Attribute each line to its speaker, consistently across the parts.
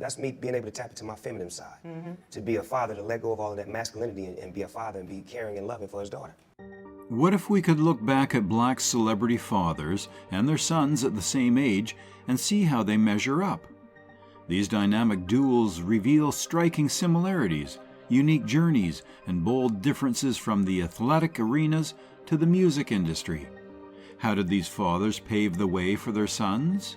Speaker 1: That's me being able to tap into my feminine side. To be a father, to let go of all of that masculinity and be a father and be caring and loving for his daughter.
Speaker 2: What if we could look back at black celebrity fathers and their sons at the same age and see how they measure up? These dynamic duels reveal striking similarities, unique journeys, and bold differences from the athletic arenas to the music industry. How did these fathers pave the way for their sons?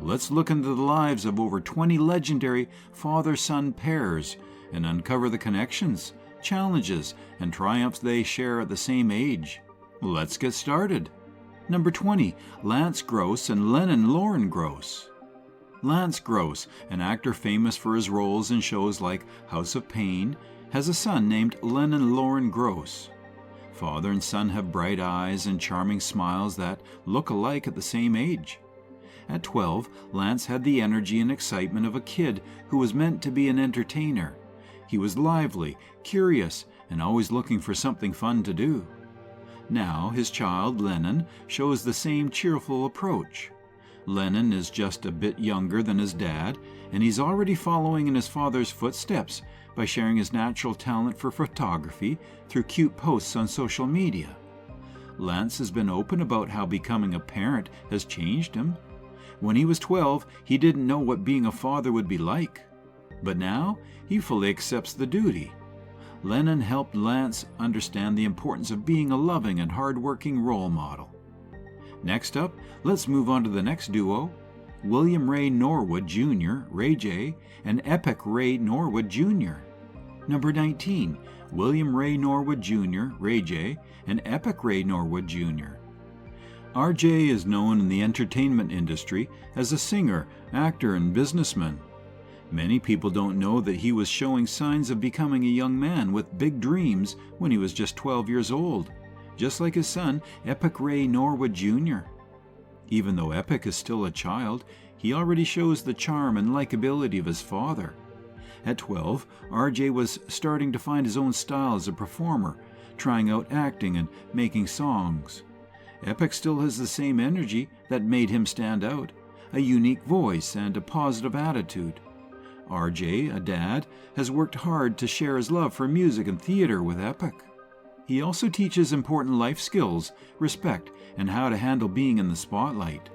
Speaker 2: Let's look into the lives of over 20 legendary father-son pairs and uncover the connections, challenges, and triumphs they share at the same age. Let's get started. Number 20, Lance Gross and Lennon Lauren Gross. Lance Gross, an actor famous for his roles in shows like House of Pain, has a son named Lennon Lauren Gross. Father and son have bright eyes and charming smiles that look alike at the same age. At 12, Lance had the energy and excitement of a kid who was meant to be an entertainer. He was lively, curious, and always looking for something fun to do. Now, his child, Lennon, shows the same cheerful approach. Lennon is just a bit younger than his dad, and he's already following in his father's footsteps by sharing his natural talent for photography through cute posts on social media. Lance has been open about how becoming a parent has changed him. When he was 12, he didn't know what being a father would be like. But now, he fully accepts the duty. Lennon helped Lance understand the importance of being a loving and hard-working role model. Next up, let's move on to the next duo, William Ray Norwood Jr., Ray J, and Epic Ray Norwood Jr. Number 19, William Ray Norwood Jr., Ray J, and Epic Ray Norwood Jr. RJ is known in the entertainment industry as a singer, actor, and businessman. Many people don't know that he was showing signs of becoming a young man with big dreams when he was just 12 years old, just like his son, Epic Ray Norwood Jr. Even though Epic is still a child, he already shows the charm and likability of his father. At 12, RJ was starting to find his own style as a performer, trying out acting and making songs. Epic still has the same energy that made him stand out, a unique voice and a positive attitude. RJ, a dad, has worked hard to share his love for music and theater with Epic. He also teaches important life skills, respect, and how to handle being in the spotlight.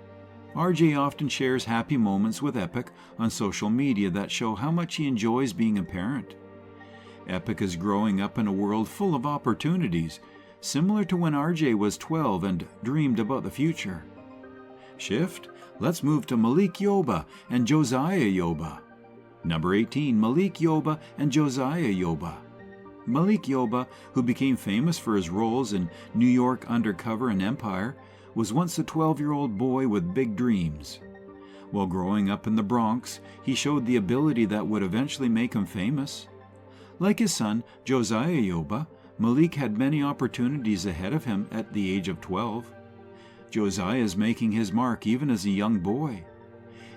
Speaker 2: RJ often shares happy moments with Epic on social media that show how much he enjoys being a parent. Epic is growing up in a world full of opportunities, similar to when RJ was 12 and dreamed about the future. Shift, let's move to Malik Yoba and Josiah Yoba. Number 18, Malik Yoba and Josiah Yoba. Malik Yoba, who became famous for his roles in New York Undercover and Empire, was once a 12-year-old boy with big dreams. While growing up in the Bronx, he showed the ability that would eventually make him famous. Like his son, Josiah Yoba, Malik had many opportunities ahead of him at the age of 12. Josiah is making his mark even as a young boy.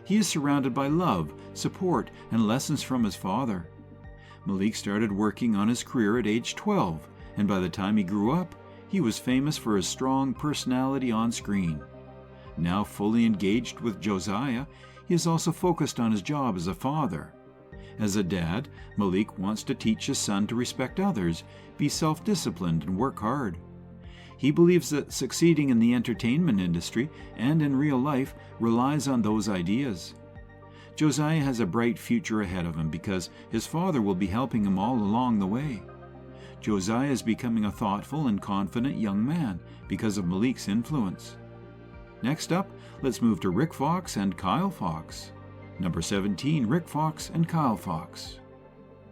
Speaker 2: He is surrounded by love, support, and lessons from his father. Malik started working on his career at age 12, and by the time he grew up, he was famous for his strong personality on screen. Now fully engaged with Josiah, he is also focused on his job as a father. As a dad, Malik wants to teach his son to respect others, be self-disciplined, and work hard. He believes that succeeding in the entertainment industry and in real life relies on those ideas. Josiah has a bright future ahead of him because his father will be helping him all along the way. Josiah is becoming a thoughtful and confident young man because of Malik's influence. Next up, let's move to Rick Fox and Kyle Fox. Number 17, Rick Fox and Kyle Fox.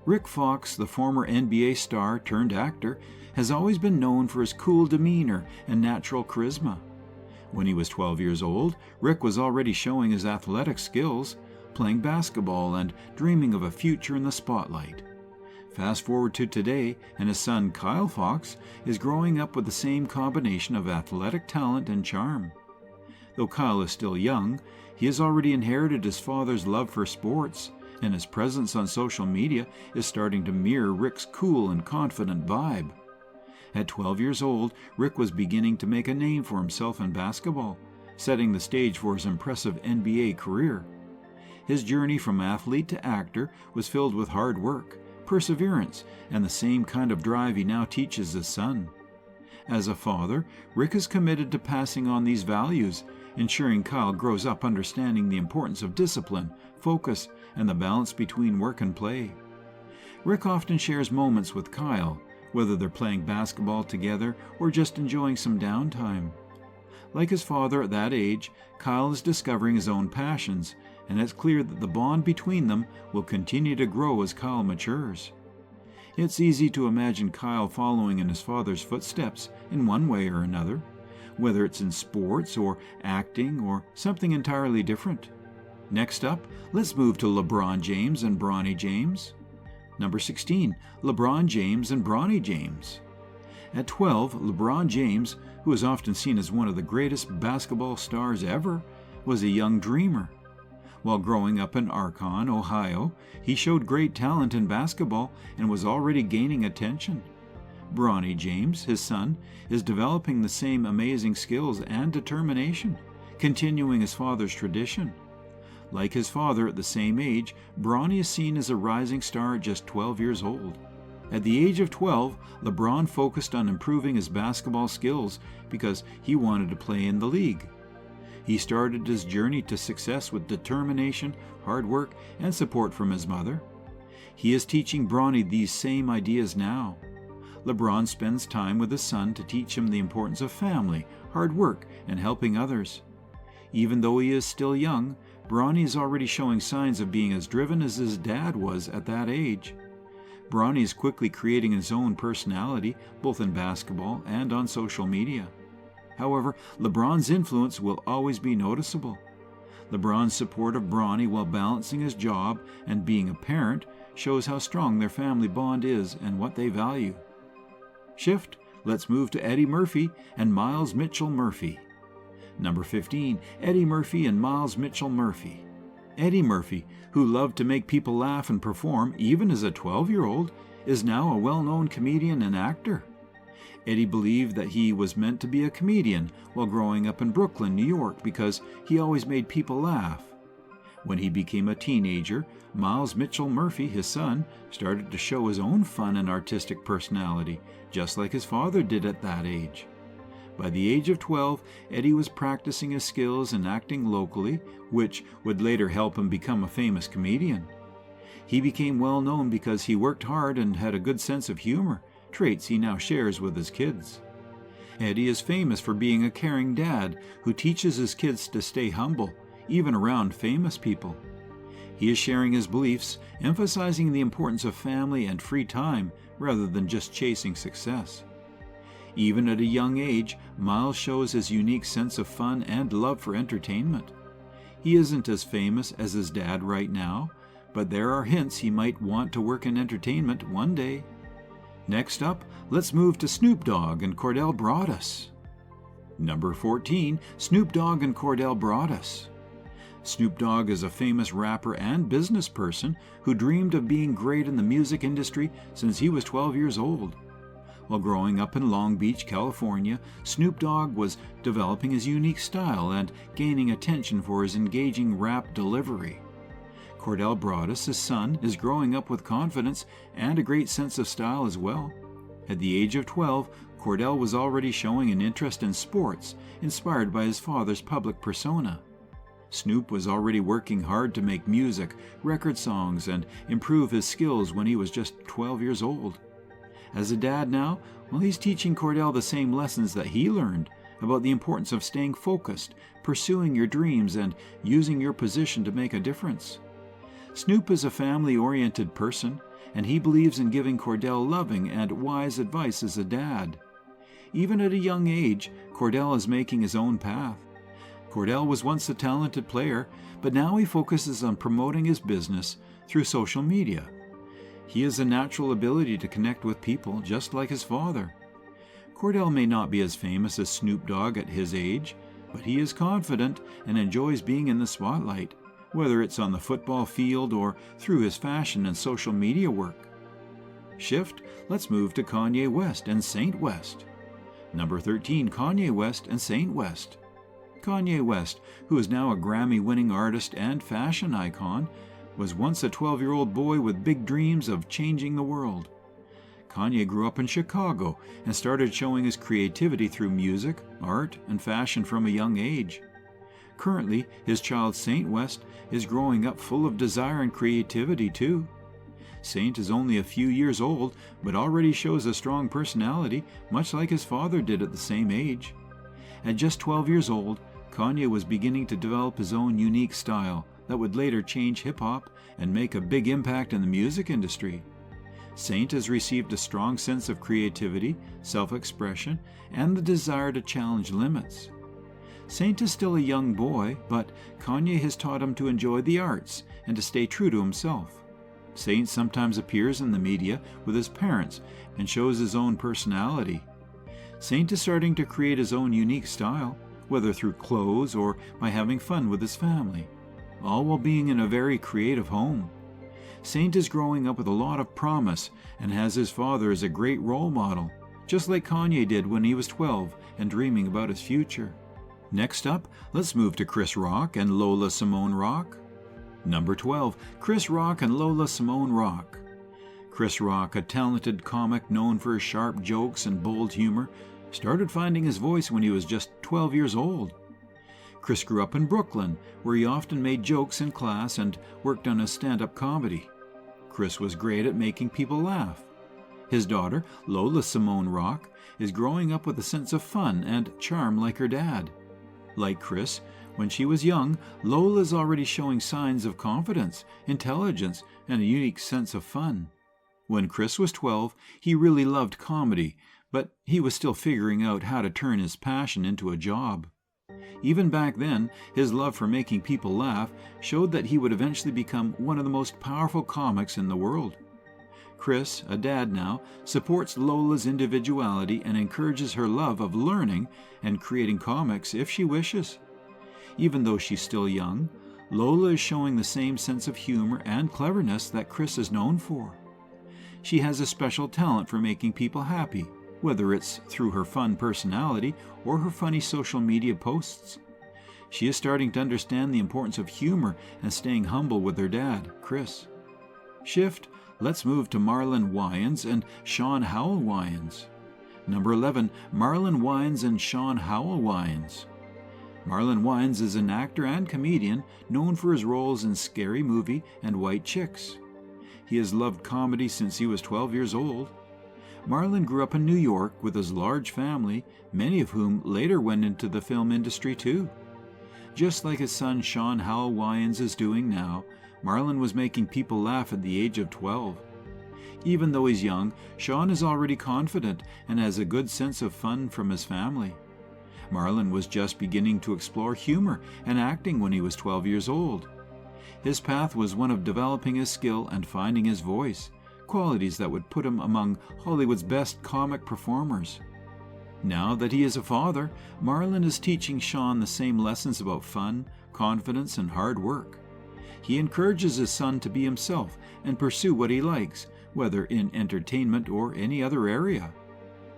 Speaker 2: Rick Fox, the former NBA star turned actor, has always been known for his cool demeanor and natural charisma. When he was 12 years old, Rick was already showing his athletic skills, playing basketball and dreaming of a future in the spotlight. Fast forward to today, and his son Kyle Fox is growing up with the same combination of athletic talent and charm. Though Kyle is still young, he has already inherited his father's love for sports, and his presence on social media is starting to mirror Rick's cool and confident vibe. At 12 years old, Rick was beginning to make a name for himself in basketball, setting the stage for his impressive NBA career. his journey from athlete to actor was filled with hard work, perseverance, and the same kind of drive he now teaches his son. As a father, Rick is committed to passing on these values, ensuring Kyle grows up understanding the importance of discipline, focus, and the balance between work and play. Rick often shares moments with Kyle, whether they're playing basketball together or just enjoying some downtime. Like his father at that age, Kyle is discovering his own passions, and it's clear that the bond between them will continue to grow as Kyle matures. It's easy to imagine Kyle following in his father's footsteps in one way or another, whether it's in sports or acting or something entirely different. Next up, let's move to LeBron James and Bronny James. Number 16, LeBron James and Bronny James. At 12, LeBron James, who is often seen as one of the greatest basketball stars ever, was a young dreamer. While growing up in Arconne, Ohio, he showed great talent in basketball and was already gaining attention. Bronny James, his son, is developing the same amazing skills and determination, continuing his father's tradition. Like his father at the same age, Bronny is seen as a rising star at just 12 years old. At the age of 12, LeBron focused on improving his basketball skills because he wanted to play in the league. He started his journey to success with determination, hard work, and support from his mother. He is teaching Bronny these same ideas now. LeBron spends time with his son to teach him the importance of family, hard work, and helping others. Even though he is still young, Bronny is already showing signs of being as driven as his dad was at that age. Bronny is quickly creating his own personality, both in basketball and on social media. However, LeBron's influence will always be noticeable. LeBron's support of Bronny while balancing his job and being a parent shows how strong their family bond is and what they value. Shift, let's move to Eddie Murphy and Miles Mitchell Murphy. Number 15, Eddie Murphy and Miles Mitchell Murphy. Eddie Murphy, who loved to make people laugh and perform even as a 12-year-old, is now a well-known comedian and actor. Eddie believed that he was meant to be a comedian while growing up in Brooklyn, New York, because he always made people laugh. When he became a teenager, Miles Mitchell Murphy, his son, started to show his own fun and artistic personality, just like his father did at that age. By the age of 12, Eddie was practicing his skills and acting locally, which would later help him become a famous comedian. He became well known because he worked hard and had a good sense of humor, traits he now shares with his kids. Eddie is famous for being a caring dad who teaches his kids to stay humble, even around famous people. He is sharing his beliefs, emphasizing the importance of family and free time rather than just chasing success. Even at a young age, Miles shows his unique sense of fun and love for entertainment. He isn't as famous as his dad right now, but there are hints he might want to work in entertainment one day. Next up, let's move to Snoop Dogg and Cordell Broadus. Number 14, Snoop Dogg and Cordell Broadus. Snoop Dogg is a famous rapper and business person who dreamed of being great in the music industry since he was 12 years old. While growing up in Long Beach, California, Snoop Dogg was developing his unique style and gaining attention for his engaging rap delivery. Cordell Broadus, his son, is growing up with confidence and a great sense of style as well. At the age of 12, Cordell was already showing an interest in sports, inspired by his father's public persona. Snoop was already working hard to make music, record songs, and improve his skills when he was just 12 years old. As a dad now, well, he's teaching Cordell the same lessons that he learned about the importance of staying focused, pursuing your dreams, and using your position to make a difference. Snoop is a family-oriented person, and he believes in giving Cordell loving and wise advice as a dad. Even at a young age, Cordell is making his own path. Cordell was once a talented player, but now he focuses on promoting his business through social media. He has a natural ability to connect with people, just like his father. Cordell may not be as famous as Snoop Dogg at his age, but he is confident and enjoys being in the spotlight, whether it's on the football field or through his fashion and social media work. Shift, let's move to Kanye West and Saint West. Number 13, Kanye West and Saint West. Kanye West, who is now a Grammy-winning artist and fashion icon, was once a 12-year-old boy with big dreams of changing the world. Kanye grew up in Chicago and started showing his creativity through music, art, and fashion from a young age. Currently, his child Saint West is growing up full of desire and creativity too. Saint is only a few years old, but already shows a strong personality, much like his father did at the same age. At just 12 years old, Kanye was beginning to develop his own unique style that would later change hip-hop and make a big impact in the music industry. Saint has received a strong sense of creativity, self-expression, and the desire to challenge limits. Saint is still a young boy, but Kanye has taught him to enjoy the arts and to stay true to himself. Saint sometimes appears in the media with his parents and shows his own personality. Saint is starting to create his own unique style, whether through clothes or by having fun with his family, all while being in a very creative home. Saint is growing up with a lot of promise and has his father as a great role model, just like Kanye did when he was 12 and dreaming about his future. Next up, let's move to Chris Rock and Lola Simone Rock. Number 12, Chris Rock and Lola Simone Rock. Chris Rock, a talented comic known for his sharp jokes and bold humor, started finding his voice when he was just 12 years old. Chris grew up in Brooklyn, where he often made jokes in class and worked on his stand-up comedy. Chris was great at making people laugh. His daughter, Lola Simone Rock, is growing up with a sense of fun and charm like her dad. Like Chris, when she was young, Lola is already showing signs of confidence, intelligence, and a unique sense of fun. When Chris was 12, he really loved comedy, but he was still figuring out how to turn his passion into a job. Even back then, his love for making people laugh showed that he would eventually become one of the most powerful comics in the world. Chris, a dad now, supports Lola's individuality and encourages her love of learning and creating comics if she wishes. Even though she's still young, Lola is showing the same sense of humor and cleverness that Chris is known for. She has a special talent for making people happy, whether it's through her fun personality or her funny social media posts. She is starting to understand the importance of humor and staying humble with her dad, Chris. Shift, let's move to Marlon Wayans and Shawn Howell Wayans. Number 11, Marlon Wayans and Shawn Howell Wayans. Marlon Wayans is an actor and comedian known for his roles in Scary Movie and White Chicks. He has loved comedy since he was 12 years old. Marlon grew up in New York with his large family, many of whom later went into the film industry too. Just like his son Shawn Howell Wayans is doing now, Marlon was making people laugh at the age of 12. Even though he's young, Shawn is already confident and has a good sense of fun from his family. Marlon was just beginning to explore humor and acting when he was 12 years old. His path was one of developing his skill and finding his voice, qualities that would put him among Hollywood's best comic performers. Now that he is a father, Marlon is teaching Shawn the same lessons about fun, confidence, and hard work. He encourages his son to be himself and pursue what he likes, whether in entertainment or any other area.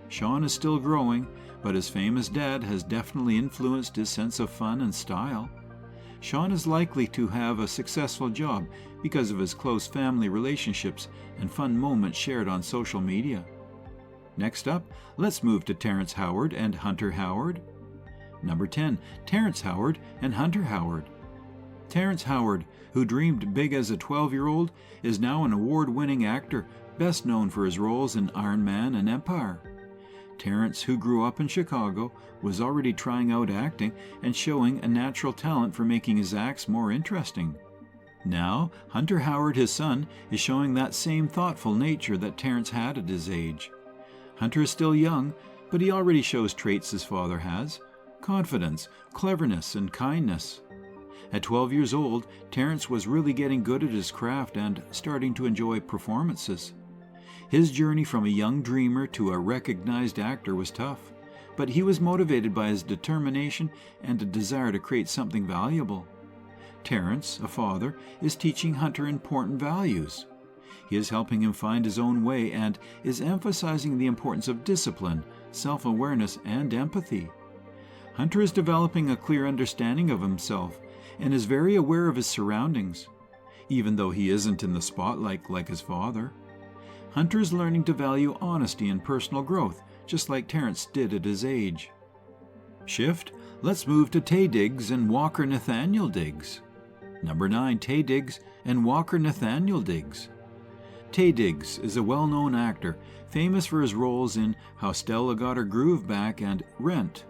Speaker 2: Shawn is still growing, but his famous dad has definitely influenced his sense of fun and style. Shawn is likely to have a successful job because of his close family relationships and fun moments shared on social media. Next up, let's move to Terrence Howard and Hunter Howard. Number 10, Terrence Howard and Hunter Howard. Terrence Howard, who dreamed big as a 12-year-old, is now an award-winning actor, best known for his roles in Iron Man and Empire. Terrence, who grew up in Chicago, was already trying out acting and showing a natural talent for making his acts more interesting. Now, Hunter Howard, his son, is showing that same thoughtful nature that Terrence had at his age. Hunter is still young, but he already shows traits his father has: confidence, cleverness, and kindness. At 12 years old, Terrence was really getting good at his craft and starting to enjoy performances. His journey from a young dreamer to a recognized actor was tough, but he was motivated by his determination and a desire to create something valuable. Terrence, a father, is teaching Hunter important values. He is helping him find his own way and is emphasizing the importance of discipline, self-awareness, and empathy. Hunter is developing a clear understanding of himself and is very aware of his surroundings, even though he isn't in the spotlight like his father. Hunter is learning to value honesty and personal growth, just like Terrence did at his age. Shift, let's move to Taye Diggs and Walker Nathaniel Diggs. Number 9, Taye Diggs and Walker Nathaniel Diggs. Taye Diggs is a well-known actor, famous for his roles in How Stella Got Her Groove Back and Rent.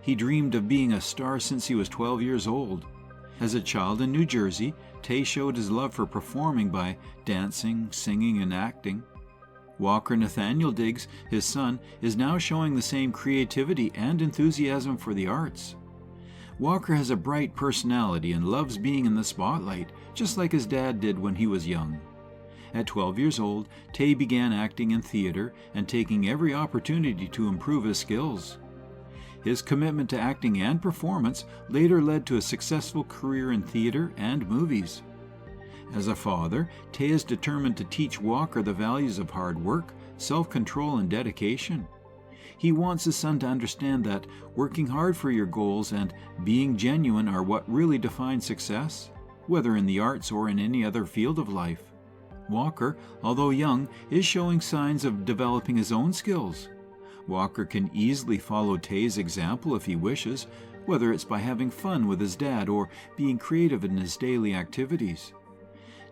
Speaker 2: He dreamed of being a star since he was 12 years old. As a child in New Jersey, Taye showed his love for performing by dancing, singing, and acting. Walker Nathaniel Diggs, his son, is now showing the same creativity and enthusiasm for the arts. Walker has a bright personality and loves being in the spotlight, just like his dad did when he was young. At 12 years old, Taye began acting in theater and taking every opportunity to improve his skills. His commitment to acting and performance later led to a successful career in theater and movies. As a father, Taye is determined to teach Walker the values of hard work, self-control, and dedication. He wants his son to understand that working hard for your goals and being genuine are what really define success, whether in the arts or in any other field of life. Walker, although young, is showing signs of developing his own skills. Walker can easily follow Taye's example if he wishes, whether it's by having fun with his dad or being creative in his daily activities.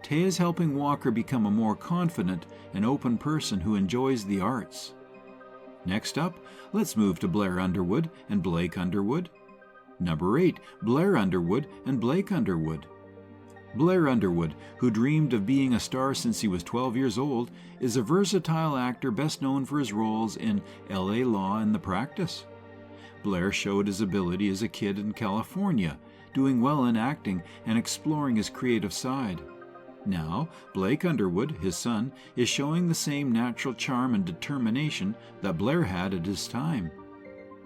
Speaker 2: Taye is helping Walker become a more confident and open person who enjoys the arts. Next up, let's move to Blair Underwood and Blake Underwood. Number 8, Blair Underwood and Blake Underwood. Blair Underwood, who dreamed of being a star since he was 12 years old, is a versatile actor best known for his roles in L.A. Law and The Practice. Blair showed his ability as a kid in California, doing well in acting and exploring his creative side. Now, Blake Underwood, his son, is showing the same natural charm and determination that Blair had at his time.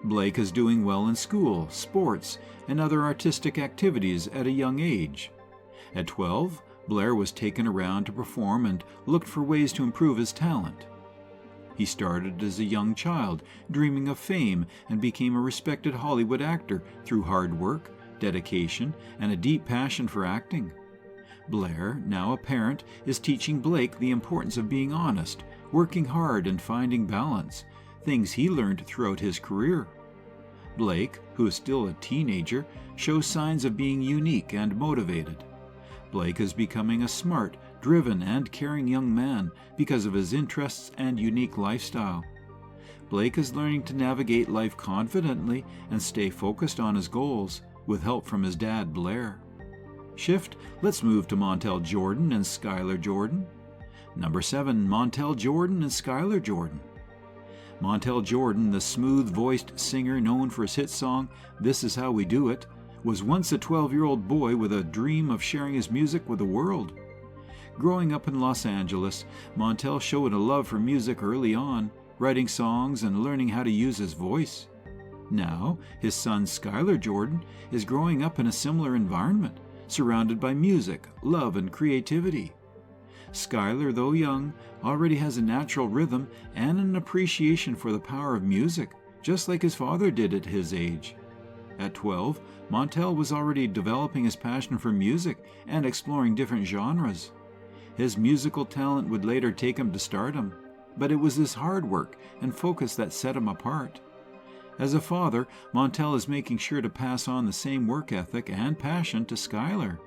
Speaker 2: Blake is doing well in school, sports, and other artistic activities at a young age. At 12, Blair was taken around to perform and looked for ways to improve his talent. He started as a young child, dreaming of fame, and became a respected Hollywood actor through hard work, dedication, and a deep passion for acting. Blair, now a parent, is teaching Blake the importance of being honest, working hard, and finding balance, things he learned throughout his career. Blake, who is still a teenager, shows signs of being unique and motivated. Blake is becoming a smart, driven, and caring young man because of his interests and unique lifestyle. Blake is learning to navigate life confidently and stay focused on his goals, with help from his dad, Blair. Shift, let's move to Montel Jordan and Skyler Jordan. Number 7, Montel Jordan and Skyler Jordan. Montel Jordan, the smooth-voiced singer known for his hit song, This Is How We Do It, was once a 12-year-old boy with a dream of sharing his music with the world. Growing up in Los Angeles, Montel showed a love for music early on, writing songs and learning how to use his voice. Now, his son Skyler Jordan is growing up in a similar environment, surrounded by music, love, and creativity. Skyler, though young, already has a natural rhythm and an appreciation for the power of music, just like his father did at his age. At 12, Montel was already developing his passion for music and exploring different genres. His musical talent would later take him to stardom, but it was his hard work and focus that set him apart. As a father, Montel is making sure to pass on the same work ethic and passion to Skyler.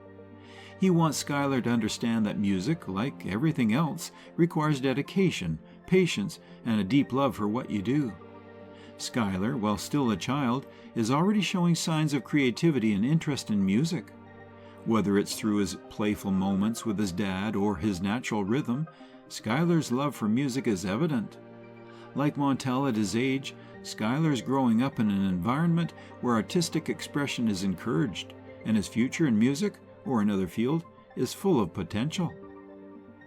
Speaker 2: He wants Skyler to understand that music, like everything else, requires dedication, patience, and a deep love for what you do. Skyler, while still a child, is already showing signs of creativity and interest in music. Whether it's through his playful moments with his dad or his natural rhythm, Skyler's love for music is evident. Like Montel at his age, Skyler is growing up in an environment where artistic expression is encouraged, and his future in music, or another field, is full of potential.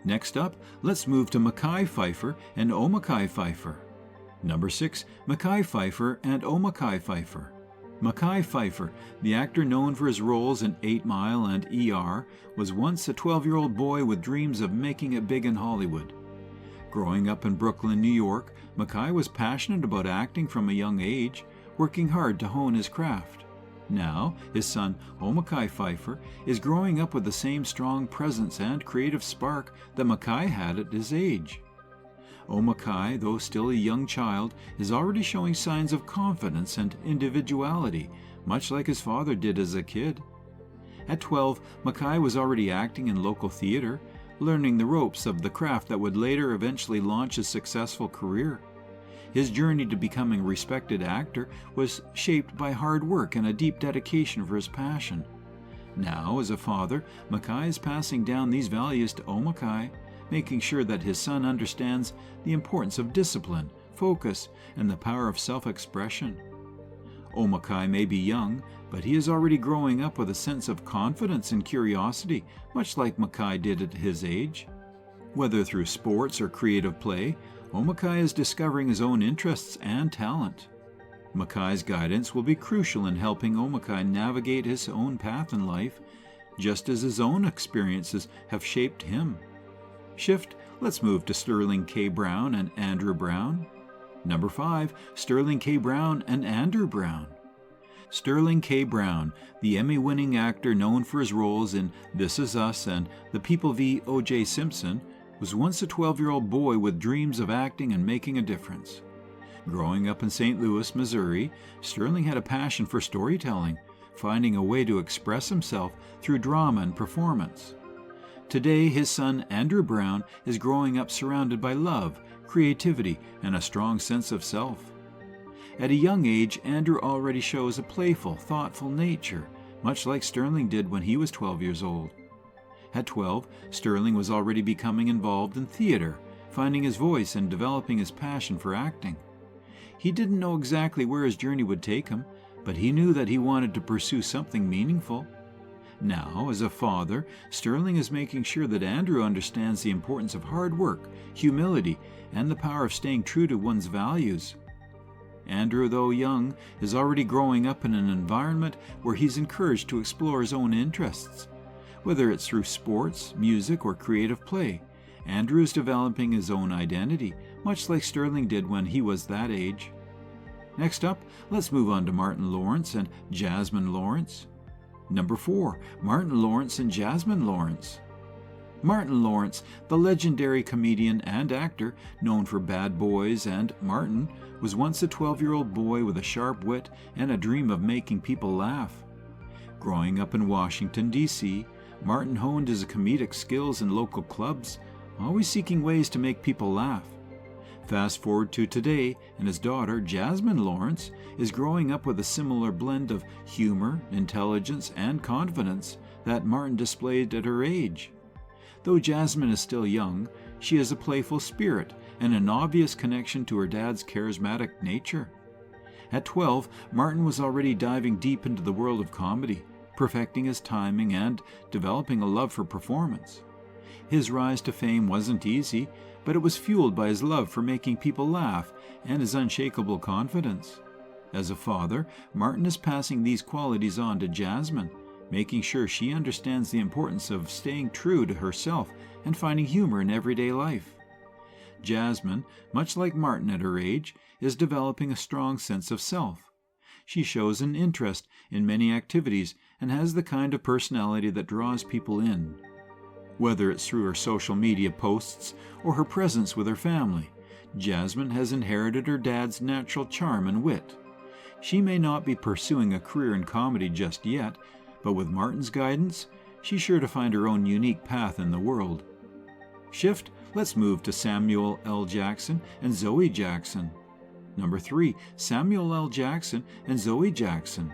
Speaker 2: Next up, let's move to Mekhi Phifer and Omikaye Phifer. Number 6, Mekhi Phifer and Omikaye Phifer. Mekhi Phifer, the actor known for his roles in 8 Mile and ER, was once a 12-year-old boy with dreams of making it big in Hollywood. Growing up in Brooklyn, New York, Mekhi was passionate about acting from a young age, working hard to hone his craft. Now, his son, Omikaye Phifer, is growing up with the same strong presence and creative spark that Mekhi had at his age. Omikaye, though still a young child, is already showing signs of confidence and individuality, much like his father did as a kid. At 12, Mekhi was already acting in local theater, learning the ropes of the craft that would later eventually launch a successful career. His journey to becoming a respected actor was shaped by hard work and a deep dedication for his passion. Now, as a father, Mekhi is passing down these values to Omikaye, making sure that his son understands the importance of discipline, focus, and the power of self-expression. Omikaye may be young, but he is already growing up with a sense of confidence and curiosity, much like Mekhi did at his age. Whether through sports or creative play, Omikaye is discovering his own interests and talent. Mekhi's guidance will be crucial in helping Omikaye navigate his own path in life, just as his own experiences have shaped him. Shift, let's move to Sterling K. Brown and Andrew Brown. Number 5, Sterling K. Brown and Andrew Brown. Sterling K. Brown, the Emmy-winning actor known for his roles in This Is Us and The People v. O.J. Simpson, was once a 12-year-old boy with dreams of acting and making a difference. Growing up in St. Louis, Missouri, Sterling had a passion for storytelling, finding a way to express himself through drama and performance. Today, his son Andrew Brown is growing up surrounded by love, creativity, and a strong sense of self. At a young age, Andrew already shows a playful, thoughtful nature, much like Sterling did when he was 12 years old. At 12, Sterling was already becoming involved in theater, finding his voice and developing his passion for acting. He didn't know exactly where his journey would take him, but he knew that he wanted to pursue something meaningful. Now, as a father, Sterling is making sure that Andrew understands the importance of hard work, humility, and the power of staying true to one's values. Andrew, though young, is already growing up in an environment where he's encouraged to explore his own interests. Whether it's through sports, music, or creative play, Andrew is developing his own identity, much like Sterling did when he was that age. Next up, let's move on to Martin Lawrence and Jasmine Lawrence. Number 4, Martin Lawrence and Jasmine Lawrence. Martin Lawrence, the legendary comedian and actor known for Bad Boys and Martin, was once a 12-year-old boy with a sharp wit and a dream of making people laugh. Growing up in Washington, D.C., Martin honed his comedic skills in local clubs, always seeking ways to make people laugh. Fast forward to today, and his daughter, Jasmine Lawrence, is growing up with a similar blend of humor, intelligence, and confidence that Martin displayed at her age. Though Jasmine is still young, she has a playful spirit and an obvious connection to her dad's charismatic nature. At 12, Martin was already diving deep into the world of comedy, perfecting his timing and developing a love for performance. His rise to fame wasn't easy, but it was fueled by his love for making people laugh and his unshakable confidence. As a father, Martin is passing these qualities on to Jasmine, making sure she understands the importance of staying true to herself and finding humor in everyday life. Jasmine, much like Martin at her age, is developing a strong sense of self. She shows an interest in many activities and has the kind of personality that draws people in. Whether it's through her social media posts or her presence with her family, Jasmine has inherited her dad's natural charm and wit. She may not be pursuing a career in comedy just yet, but with Martin's guidance, she's sure to find her own unique path in the world. Shift, let's move to Samuel L. Jackson and Zoe Jackson. Number 3, Samuel L. Jackson and Zoe Jackson.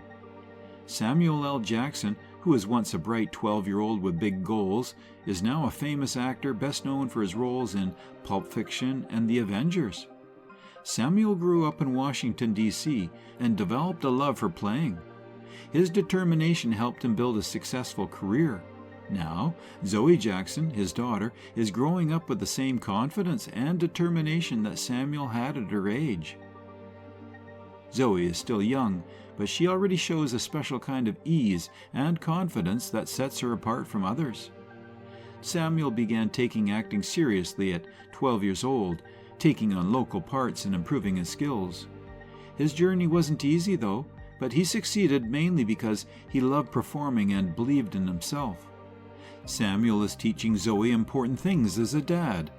Speaker 2: Samuel L. Jackson, who was once a bright 12-year-old with big goals, is now a famous actor best known for his roles in Pulp Fiction and The Avengers. Samuel grew up in Washington, D.C., and developed a love for playing. His determination helped him build a successful career. Now, Zoe Jackson, his daughter, is growing up with the same confidence and determination that Samuel had at her age. Zoe is still young, but she already shows a special kind of ease and confidence that sets her apart from others. Samuel began taking acting seriously at 12 years old, taking on local parts and improving his skills. His journey wasn't easy though, but he succeeded mainly because he loved performing and believed in himself. Samuel is teaching Zoe important things as a dad.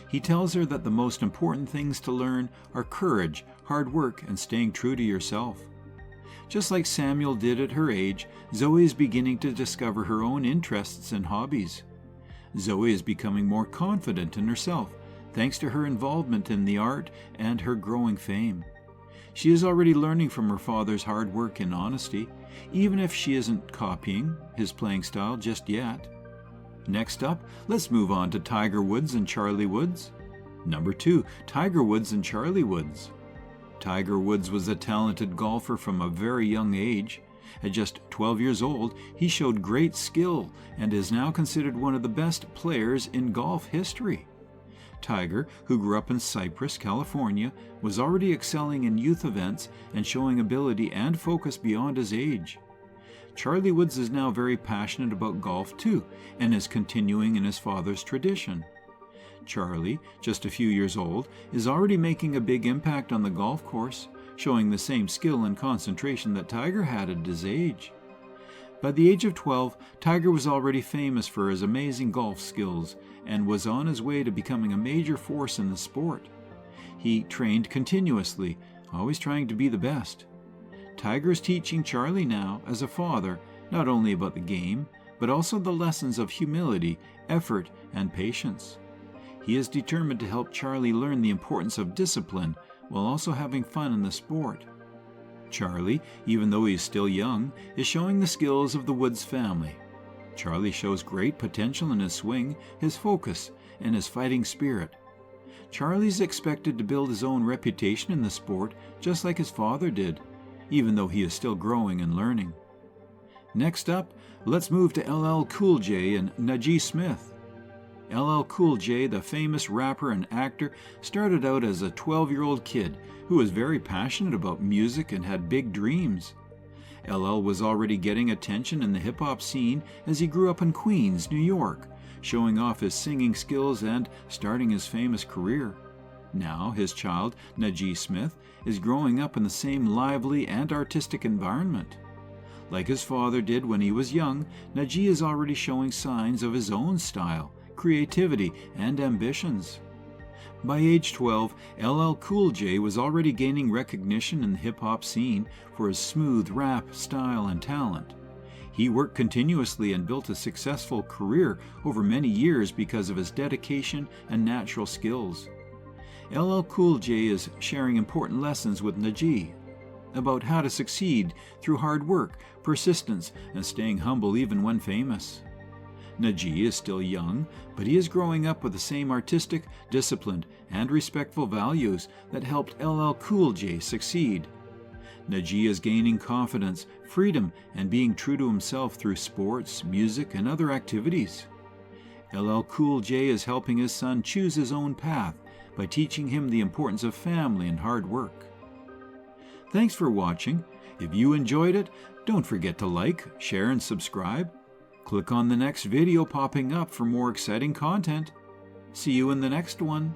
Speaker 2: He tells her that the most important things to learn are courage, hard work, and staying true to yourself. Just like Samuel did at her age, Zoe is beginning to discover her own interests and hobbies. Zoe is becoming more confident in herself, thanks to her involvement in the art and her growing fame. She is already learning from her father's hard work and honesty, even if she isn't copying his playing style just yet. Next up, let's move on to Tiger Woods and Charlie Woods. Number 2, Tiger Woods and Charlie Woods. Tiger Woods was a talented golfer from a very young age. At just 12 years old, he showed great skill and is now considered one of the best players in golf history. Tiger, who grew up in Cypress, California, was already excelling in youth events and showing ability and focus beyond his age. Charlie Woods is now very passionate about golf too, and is continuing in his father's tradition. Charlie, just a few years old, is already making a big impact on the golf course, showing the same skill and concentration that Tiger had at his age. By the age of 12, Tiger was already famous for his amazing golf skills and was on his way to becoming a major force in the sport. He trained continuously, always trying to be the best. Tiger is teaching Charlie now, as a father, not only about the game, but also the lessons of humility, effort, and patience. He is determined to help Charlie learn the importance of discipline while also having fun in the sport. Charlie, even though he is still young, is showing the skills of the Woods family. Charlie shows great potential in his swing, his focus, and his fighting spirit. Charlie is expected to build his own reputation in the sport just like his father did, even though he is still growing and learning. Next up, let's move to LL Cool J and Najee Smith. LL Cool J, the famous rapper and actor, started out as a 12-year-old kid who was very passionate about music and had big dreams. LL was already getting attention in the hip-hop scene as he grew up in Queens, New York, showing off his singing skills and starting his famous career. Now, his child, Najee Smith, is growing up in the same lively and artistic environment. Like his father did when he was young, Najee is already showing signs of his own style, creativity, and ambitions. By age 12, LL Cool J was already gaining recognition in the hip-hop scene for his smooth rap style and talent. He worked continuously and built a successful career over many years because of his dedication and natural skills. LL Cool J is sharing important lessons with Najee about how to succeed through hard work, persistence, and staying humble even when famous. Najee is still young, but he is growing up with the same artistic, disciplined, and respectful values that helped LL Cool J succeed. Najee is gaining confidence, freedom, and being true to himself through sports, music, and other activities. LL Cool J is helping his son choose his own path by teaching him the importance of family and hard work. Thanks for watching. If you enjoyed it, don't forget to like, share, and subscribe. Click on the next video popping up for more exciting content. See you in the next one.